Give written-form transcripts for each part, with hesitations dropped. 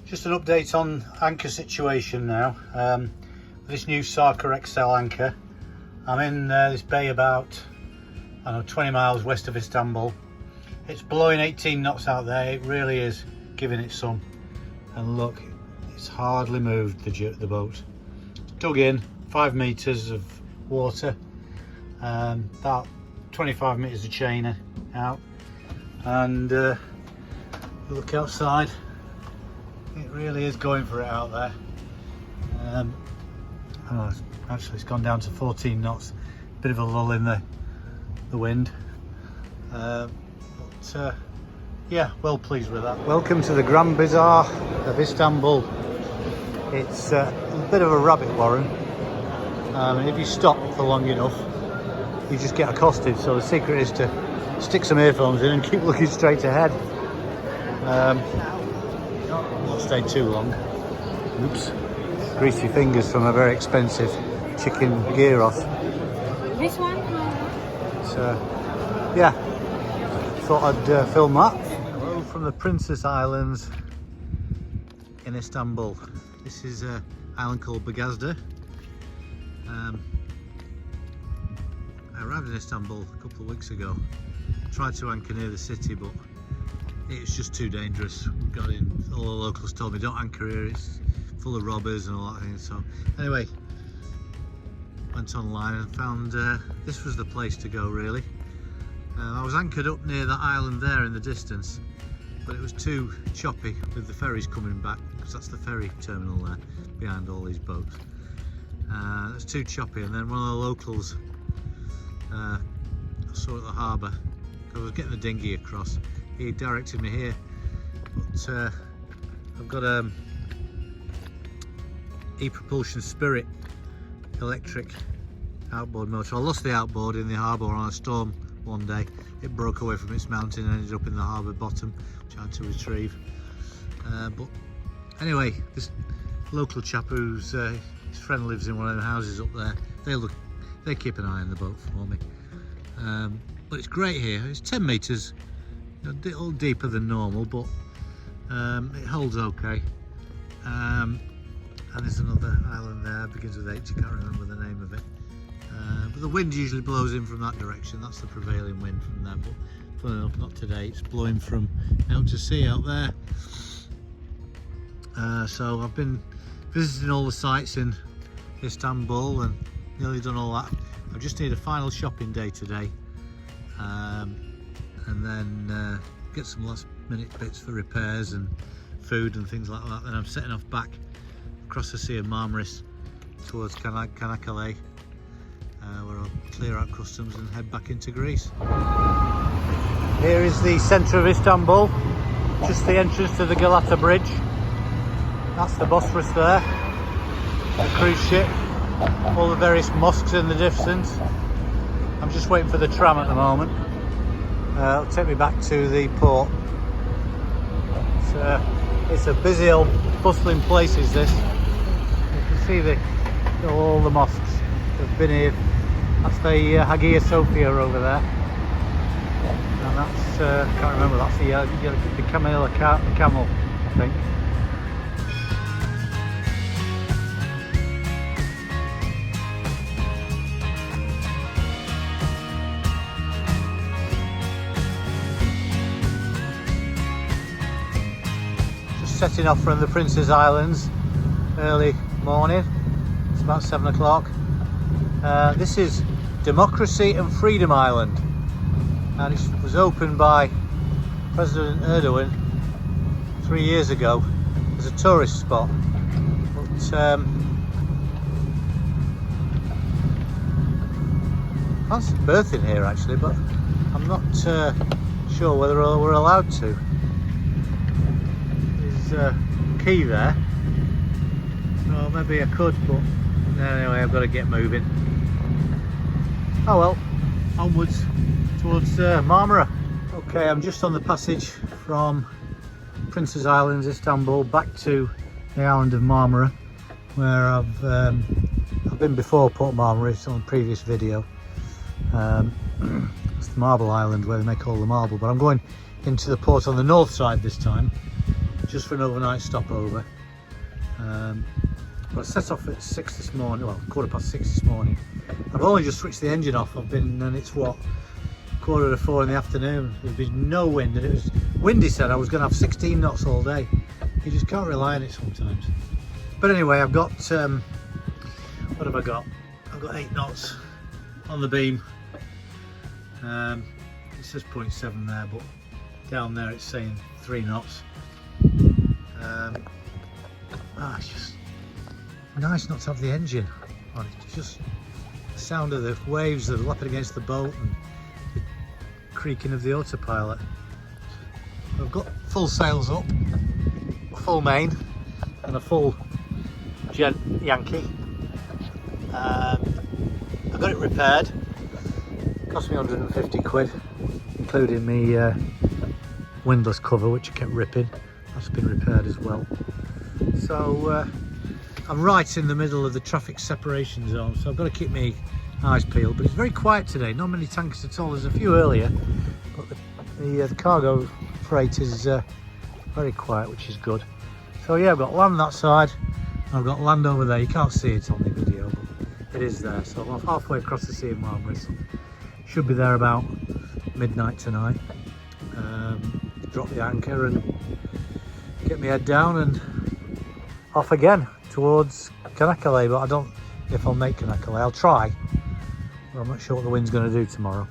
Just an update on anchor situation now. This new Sarker XL anchor. I'm in this bay about, I don't know, 20 miles west of Istanbul. It's blowing 18 knots out there. It really is giving it some. And look, it's hardly moved, the boat. It's dug in 5 meters of water, about 25 meters of chain out, and look outside. It really is going for it out there. Actually, it's gone down to 14 knots. Bit of a lull in the wind. Yeah, well pleased with that. Welcome to the Grand Bazaar of Istanbul. It's a bit of a rabbit warren. If you stop for long enough, you just get accosted. So the secret is to stick some earphones in and keep looking straight ahead. Not stay too long. Oops. Greasy fingers from a very expensive chicken gyros. This one? So, yeah, thought I'd film that. Hello from the Princess Islands in Istanbul. This is an island called Bagazda. I arrived in Istanbul a couple of weeks ago. Tried to anchor near the city, but it's just too dangerous. Got in, all the locals told me don't anchor here, it's full of robbers and all that thing. So anyway, went online and found this was the place to go really. I was anchored up near that island there in the distance, but it was too choppy with the ferries coming back, because that's the ferry terminal there behind all these boats. It was too choppy, and then one of the locals I saw at the harbour, I was getting the dinghy across, he directed me here, but I've got a e-propulsion Spirit electric outboard motor. I lost the outboard in the harbour on a storm one day. It broke away from its mounting and ended up in the harbour bottom, which I had to retrieve. But anyway, this local chap who's his friend lives in one of the houses up there, they keep an eye on the boat for me. But it's great here. It's 10 meters, a little deeper than normal, but it holds okay. And there's another island there, begins with H, I can't remember the name of it. But the wind usually blows in from that direction, that's the prevailing wind from there, but funny enough not today, it's blowing from out to sea out there. So I've been visiting all the sites in Istanbul and nearly done all that. I just need a final shopping day today, and then get some last minute bits for repairs and food and things like that. Then I'm setting off back across the Sea of Marmaris towards Çanakkale, where I'll clear out customs and head back into Greece. Here is the centre of Istanbul, just the entrance to the Galata Bridge. That's the Bosphorus there, the cruise ship, all the various mosques in the distance. I'm just waiting for the tram at the moment. It'll take me back to the port. It's a busy old bustling place, is this. You can see all the mosques that have been here. That's the Hagia Sophia over there. And that's, I can't remember, that's the camel, I think. Setting off from the Princess Islands early morning. It's about 7 o'clock. This is Democracy and Freedom Island, and it was opened by President Erdogan 3 years ago as a tourist spot. But I fancy berthing here actually, but I'm not sure whether we're allowed to. Key there, so maybe I could, but anyway, I've got to get moving. Oh well, onwards towards Marmara. Okay, I'm just on the passage from Princess Islands, Istanbul, back to the island of Marmara, where I've been before Port Marmara. It's on a previous video. It's the Marble Island where they make all the marble, but I'm going into the port on the north side this time. just for an overnight stopover. But I set off at 6 this morning, well 6:15 this morning. I've only just switched the engine off. And it's what, 3:45 in the afternoon. There's been no wind, and it was windy. Said I was going to have 16 knots all day. You just can't rely on it sometimes. But anyway, I've got what have I got? I've got 8 knots on the beam. It says 0.7 there, but down there it's saying 3 knots. It's just nice not to have the engine on. It's just the sound of the waves that are lapping against the boat and the creaking of the autopilot. I've got full sails up, a full main and a full gent Yankee. I got it repaired. It cost me 150 quid, including me windlass cover, which I kept ripping. That's been repaired as well. So I'm right in the middle of the traffic separation zone, so I've got to keep my eyes peeled. But it's very quiet today, not many tankers at all. There's a few earlier, but the cargo freight is very quiet, which is good. So yeah, I've got land that side, I've got land over there. You can't see it on the video, but it is there. So I'm halfway across the sea in Marmaris. Should be there about midnight tonight. Drop the anchor and get my head down and off again towards Çanakkale, but I don't know if I'll make Çanakkale. I'll try, but I'm not sure what the wind's going to do tomorrow.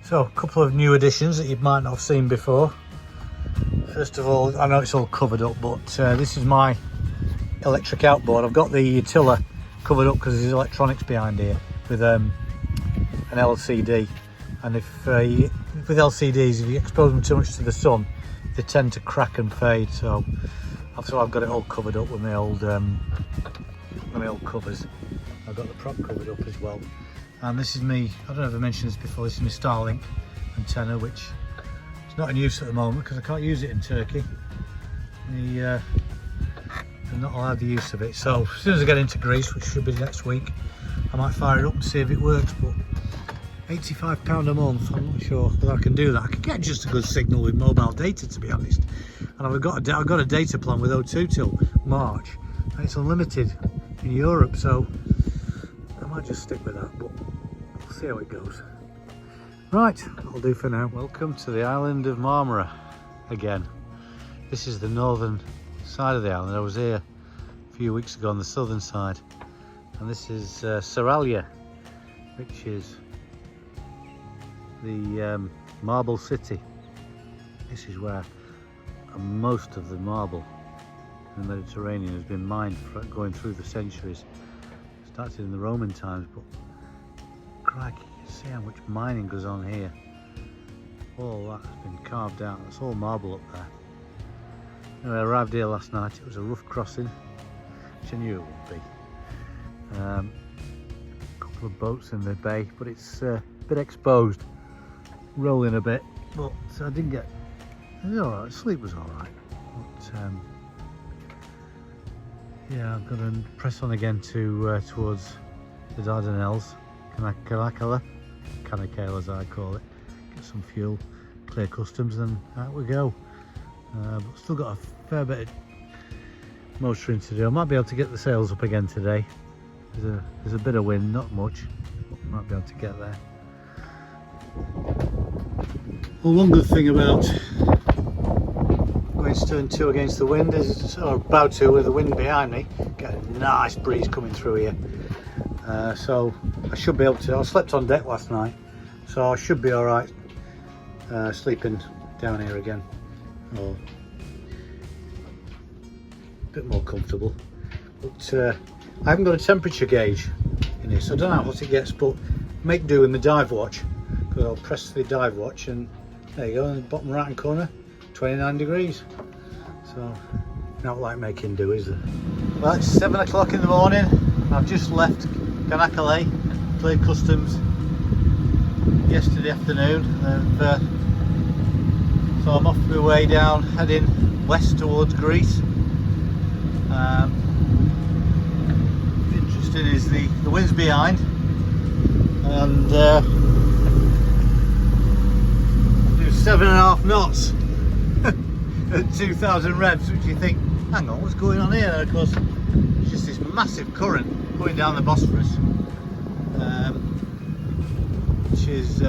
So a couple of new additions that you might not have seen before. First of all, I know it's all covered up, but this is my electric outboard. I've got the tiller covered up because there's electronics behind here with an LCD, and if with LCDs, if you expose them too much to the sun, they tend to crack and fade. So I've got it all covered up with my old covers. I've got the prop covered up as well. And this is me, I don't know if I mentioned this before, this is my Starlink antenna, which is not in use at the moment because I can't use it in Turkey. I'm not allowed the use of it. So as soon as I get into Greece, which should be next week, I might fire it up and see if it works. But £85 a month, I'm not sure whether I can do that. I can get just a good signal with mobile data, to be honest. And I've got a data plan with O2 till March, and it's unlimited in Europe, so I might just stick with that, but we'll see how it goes. Right, that'll do for now. Welcome to the island of Marmara again. This is the northern side of the island. I was here a few weeks ago on the southern side, and this is Saralia, which is the marble city. This is where most of the marble in the Mediterranean has been mined going through the centuries. It started in the Roman times, but crikey, you can see how much mining goes on here. All that has been carved out. It's all marble up there. Anyway, I arrived here last night. It was a rough crossing, which I knew it would be. A couple of boats in the bay, but it's a bit exposed, rolling a bit. But I didn't get. It was all right. Sleep was all right. But yeah, I've got to press on again to towards the Dardanelles, Çanakkale as I call it. Get some fuel, clear customs, and out we go. But still got a fair bit of motoring to do. I might be able to get the sails up again today. There's a bit of wind, not much, but might be able to get there. Well, one good thing about going stern to against the wind is, or about to with the wind behind me, get a nice breeze coming through here. So I should be able to. I slept on deck last night, so I should be all right sleeping down here again, or a bit more comfortable. But I haven't got a temperature gauge in here, so I don't know how hot it gets, but make do in the dive watch, because I'll press the dive watch and there you go, in the bottom right hand corner, 29 degrees. So not like making do, is it? Well, it's 7 o'clock in the morning. I've just left Çanakkale, cleared customs yesterday afternoon, and so I'm off my way down, heading west towards Greece. Interesting is the wind's behind, and 7.5 knots at 2,000 revs, which you think, hang on, what's going on here? And of course, it's just this massive current going down the Bosphorus, which is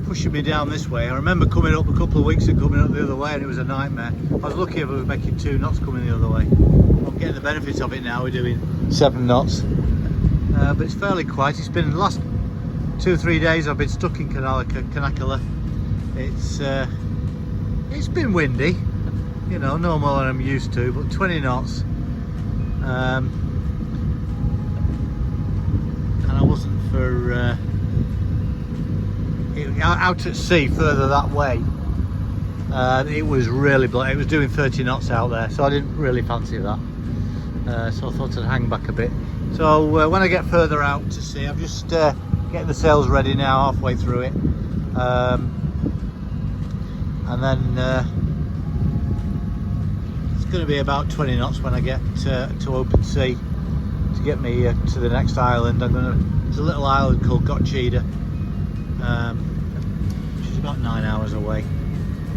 pushing me down this way. I remember coming up a couple of weeks ago, coming up the other way, and it was a nightmare. I was lucky if I was making 2 knots coming the other way. I'm getting the benefits of it now. We're doing 7 knots, but it's fairly quiet. It's been the last 2 or 3 days I've been stuck in Kanakala. It's been windy, you know, no more than I'm used to, but 20 knots. And I wasn't for out at sea further that way. It was really it was doing 30 knots out there, so I didn't really fancy that. So I thought I'd hang back a bit. So when I get further out to sea, I'm just getting the sails ready now, halfway through it. And then it's going to be about 20 knots when I get to open sea to get me to the next island. There's a little island called Gotchida, which is about 9 hours away.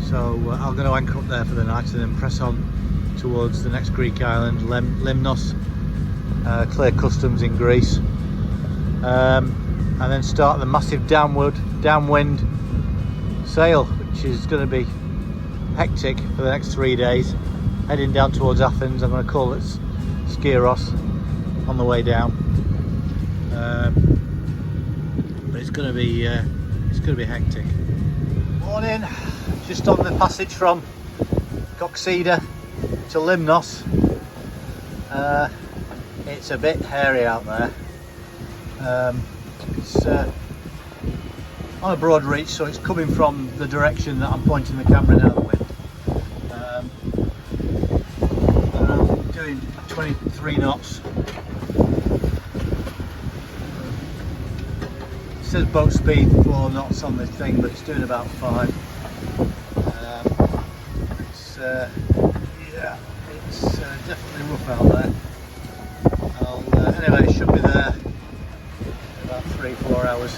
So I'm going to anchor up there for the night and then press on towards the next Greek island, Limnos, clear customs in Greece, and then start the massive downwind sail, which is going to be hectic for the next 3 days. Heading down towards Athens. I'm going to call it Skiros on the way down, but it's going to be hectic. Morning. Just on the passage from Gotchida to Limnos. It's a bit hairy out there. It's on a broad reach, so it's coming from the direction that I'm pointing the camera now, the wind. And I'm doing 23 knots. It says boat speed 4 knots on this thing, but it's doing about 5. Yeah, it's definitely rough out there. Anyway, it should be there in about 3-4 hours.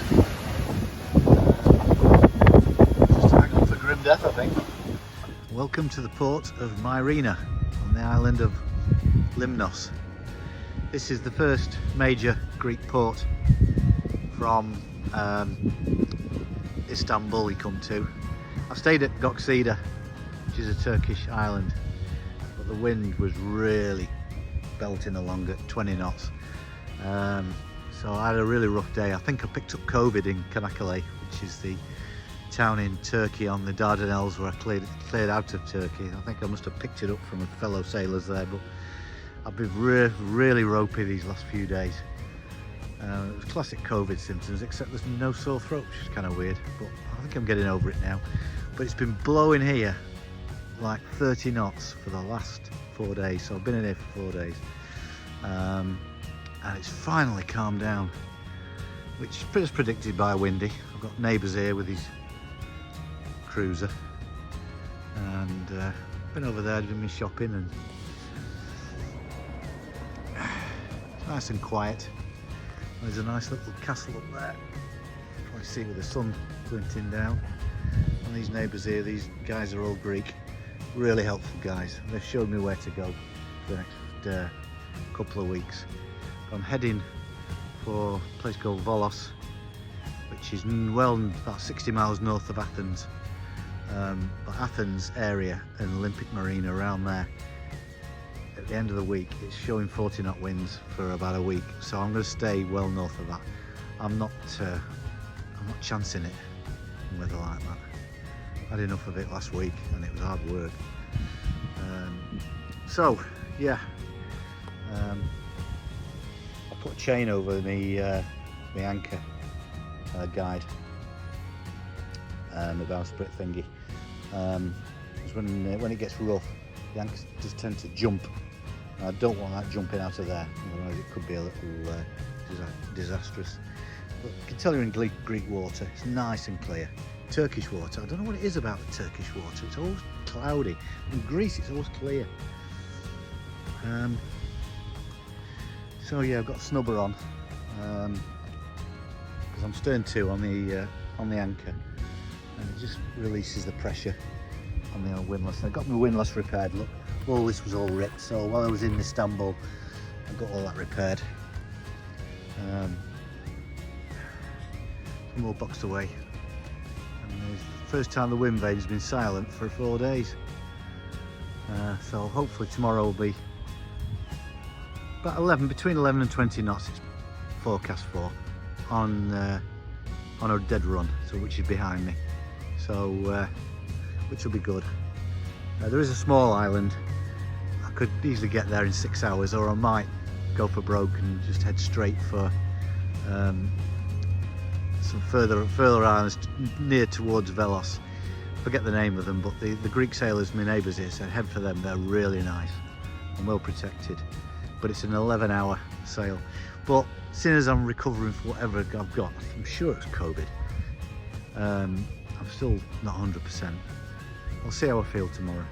Just hang on for grim death, I think. Welcome to the port of MYRINA on the island of Limnos. This is the first major Greek port from Istanbul we come to. I've stayed at Gotchida, which is a Turkish island, but the wind was really belting along at 20 knots. So I had a really rough day. I think I picked up COVID in Çanakkale, which is the town in Turkey on the Dardanelles where I cleared out of Turkey. I think I must have picked it up from fellow sailors there, but I've been really ropey these last few days. It was classic COVID symptoms, except there's no sore throat, which is kind of weird, but I think I'm getting over it now. But it's been blowing here like 30 knots for the last 4 days, so I've been in here for 4 days, and it's finally calmed down, which is predicted by windy. I've got neighbours here with his cruiser, and been over there doing my shopping, and it's nice and quiet. There's a nice little castle up there, probably see with the sun glinting down. And these neighbours here, these guys are all Greek, really helpful guys. They've showed me where to go for the next couple of weeks. I'm heading for a place called Volos, which is about 60 miles north of Athens. But Athens area and Olympic Marina around there, at the end of the week it's showing 40 knot winds for about a week, so I'm going to stay well north of that. I'm not chancing it in weather like that. I had enough of it last week and it was hard work. So yeah, I put a chain over the anchor guide, the bowsprit thingy, because when it gets rough, the anchors just tend to jump. I don't want that jumping out of there, otherwise it could be a little disastrous. But you can tell you're in Greek water. It's nice and clear. Turkish water, I don't know what it is about the Turkish water, it's always cloudy. In Greece it's always clear. So yeah, I've got a snubber on, because I'm stern to on the anchor, and it just releases the pressure on the old windlass. I got my windlass repaired. Look, all this was all ripped, so while I was in Istanbul I got all that repaired. Some more boxed away, and it's the first time the wind vane's been silent for 4 days. So hopefully tomorrow will be about between 11 and 20 knots. It's forecast for on a dead run, so which is behind me. So which will be good. There is a small island. I could easily get there in 6 hours, or I might go for broke and just head straight for some further islands near towards Velos. Forget the name of them, but the Greek sailors, my neighbours here, said head for them. They're really nice and well protected, but it's an 11-hour sail. But seeing as I'm recovering from whatever I've got, I'm sure it's COVID, I'm still not 100%. I'll see how I feel tomorrow.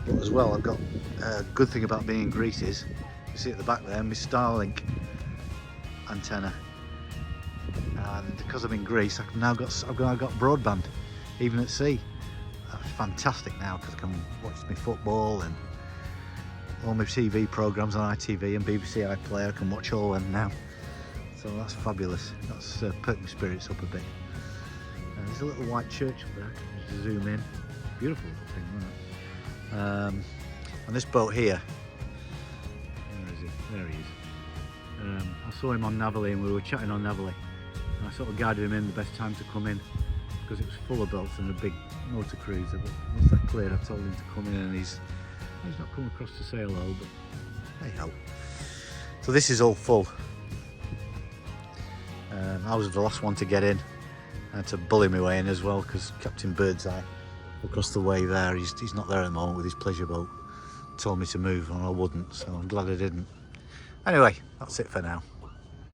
But as well, I've got a good thing about being in Greece is, you see at the back there, my Starlink antenna. And because I'm in Greece, I've now got broadband, even at sea. That's fantastic now, because I can watch my football and all my TV programmes on ITV and BBC iPlayer. I can watch all them now, so that's fabulous. That's perked my spirits up a bit. There's a little white church up there. I can just zoom in. Beautiful little thing, isn't it? And this boat here, where is it? There he is. I saw him on Navali, and we were chatting on Navali. I sort of guided him in the best time to come in, because it was full of boats and a big motor cruiser. But once that cleared, I told him to come in, and he's not come across to sail though, but hey ho. So this is all full. I was the last one to get in. I had to bully my way in as well, because Captain Birdseye across the way there, he's not there at the moment with his pleasure boat. Told me to move and I wouldn't, so I'm glad I didn't. Anyway, that's it for now.